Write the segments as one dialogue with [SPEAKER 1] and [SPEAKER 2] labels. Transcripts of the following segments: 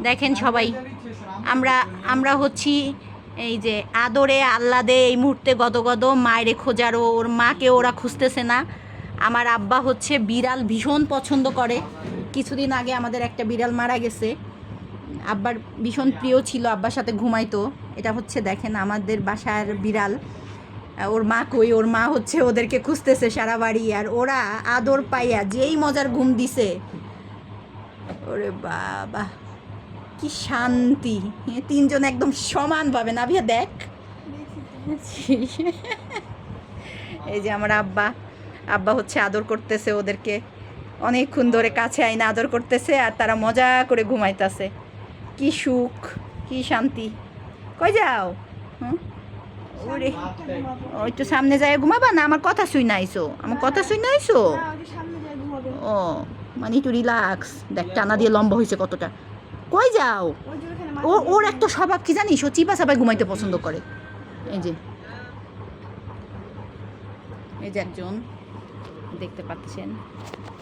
[SPEAKER 1] দেখেন সবাই, আমরা আমরা হচ্ছি এই যে আদরে আহ্লাদে এই মুহূর্তে গদগদ, মায়েরে খোঁজারও ওর মাকে ওরা খুঁজতেছে না। আমার আব্বা হচ্ছে বিড়াল ভীষণ পছন্দ করে। কিছুদিন আগে আমাদের একটা বিড়াল মারা গেছে, আব্বার ভীষণ প্রিয় ছিল, আব্বার সাথে ঘুমাইতো। এটা হচ্ছে দেখেন আমাদের বাসার বিড়াল। ওর মা কই, ওর মা হচ্ছে ওদেরকে খুঁজতেছে সারা বাড়ি, আর ওরা আদর পাইয়া যেই মজার ঘুম দিছে, ওরে বাবা কি শান্তি। তিনজন একদম সমানভাবে, নাভিয়া দেখ। এই যে আমার আব্বা, আব্বা হচ্ছে আদর করতেছে ওদেরকে, অনেকক্ষণ ধরে কাছে আইনা আদর করতেছে, আর তারা মজা করে ঘুমাইতেছে। কি সুখ, কি শান্তি। কই যাও? ওরে ওই তো সামনে যায় ঘুমাবা না? আমার কথা শুই নাইছো, আমার কথা শুই নাইছো। ও মানে একটু রিল্যাক্স। দেখ টানা দিয়ে লম্বা হয়েছে কতটা। কই যাও? ওর একটা স্বভাব কি জানিস, ও চিপা চাপায় ঘুমাইতে পছন্দ করে। এই যে এই যে একজন দেখতে পাচ্ছেন,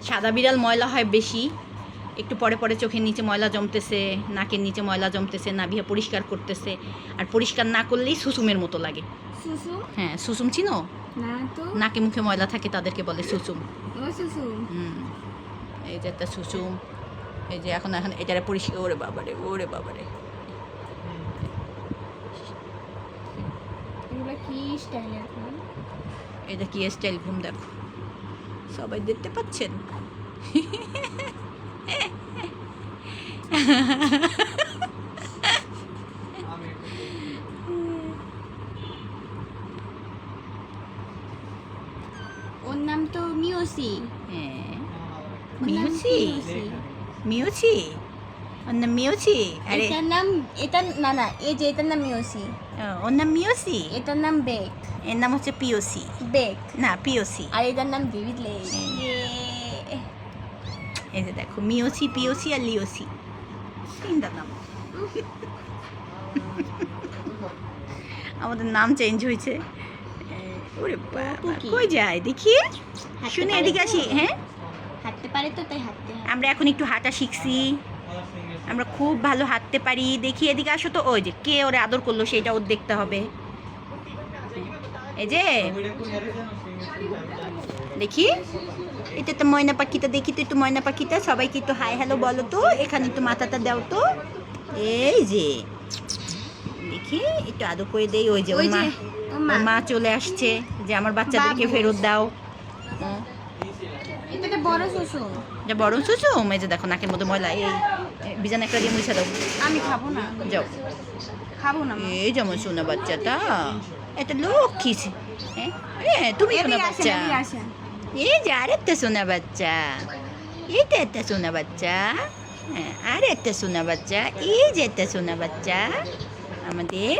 [SPEAKER 1] সাদা বিড়াল ময়লা হয় বেশি, একটু পরে পরে চোখের নিচে ময়লা জমতেছে, নাকের নিচে ময়লা জমতেছে, নাভিয়া পরিষ্কার করতেছে। আর পরিষ্কার না করলেই সুসুমের মতো লাগে। হ্যাঁ সুসুম চিনো? নাকে মুখে ময়লা থাকে তাদেরকে বলে সুসুম। এই যে একটা সুসুম। এই যে এখন এখন এটারে পরিষ্কার, ওরে বাবারে, ওরে বাবারে। এটা কি স্টাইল ঘুম দেখো, সবাই দেখতে পাচ্ছেন।
[SPEAKER 2] ওর নাম তো মিওসি।
[SPEAKER 1] হ্যাঁ মিউসি, মিউসি, ওর নাম মিউসি। আরে
[SPEAKER 2] এটার নাম, এটা না না, এই যে এটার নাম মিওসি,
[SPEAKER 1] ওর নাম মিউসি।
[SPEAKER 2] এটার নাম বেক।
[SPEAKER 1] এর নাম হচ্ছে পিওসি।
[SPEAKER 2] বেক
[SPEAKER 1] না পিওসি।
[SPEAKER 2] আর এটার নাম ডেভিড লে।
[SPEAKER 1] এই যে দেখো মিওসি, পিওসি আর লিওসি, তিনটা নাম। আমাদের নাম চেঞ্জ হয়েছে। ওরে বাবা কই যায় দেখি, শুনে এদিকে আসি। হ্যাঁ
[SPEAKER 2] হাঁটতে পারে তো, তাই হাঁটতে হয়।
[SPEAKER 1] আমরা এখন একটু হাঁটা শিখছি, আমরা খুব ভালো হাঁটতে পারি। দেখি এদিকে আসো তো, ওই যে কে ওরে আদর করলো সেটা ওর দেখতে হবে। এই যে দেখি, এটা তো ময়না পাখিটা, দেখি তো একটু ময়না পাখিটা, সবাইকে একটু হাই হ্যালো বলো তো, এখানে একটু মাথাটা দাও তো। এই যে দেখি একটু আদর করে দেই। ওই যে ওর মা, ওর মা চলে আসছে যে আমার বাচ্চাদেরকে ফেরত দাও।
[SPEAKER 2] এটা বড় সুসুম।
[SPEAKER 1] যা বড় সুসুম। এই যে দেখো নাকের মধ্যে ময়লা, এই বিজান একটা দিয়ে মুছে দাও।
[SPEAKER 2] আমি খাবো না,
[SPEAKER 1] যাও
[SPEAKER 2] খাবো না।
[SPEAKER 1] এই যেমন সোনা বাচ্চাটা, এটা লক্ষ্মী। হ্যাঁ তুমি সোনা বাচ্চা। এই যে আর একটা সোনা বাচ্চা, এইটা একটা সোনা বাচ্চা। হ্যাঁ আর একটা সোনা বাচ্চা, এই যে একটা সোনা বাচ্চা আমাদের।